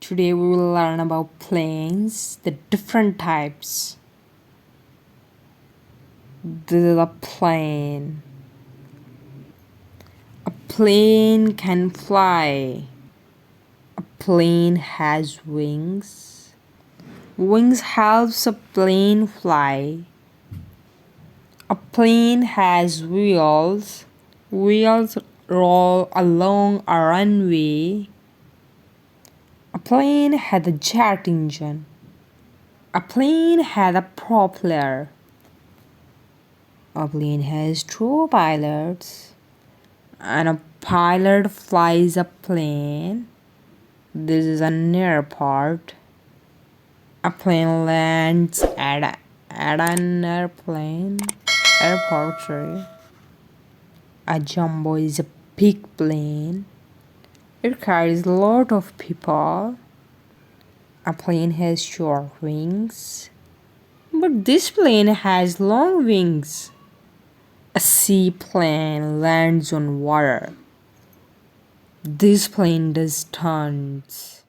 Today we will learn about planes, the different types. This is a plane. A plane can fly. A plane has wings. Wings helps a plane fly. A plane has wheels. Wheels roll along a runway. A plane had a jet engine. A plane had a propeller. A plane has two pilots. And a pilot flies a plane. This is an airport. A plane lands at an airport. Sorry. A jumbo is a big plane. It carries a lot of people. A plane has short wings, but this plane has long wings. A seaplane lands on water. This plane does stunts.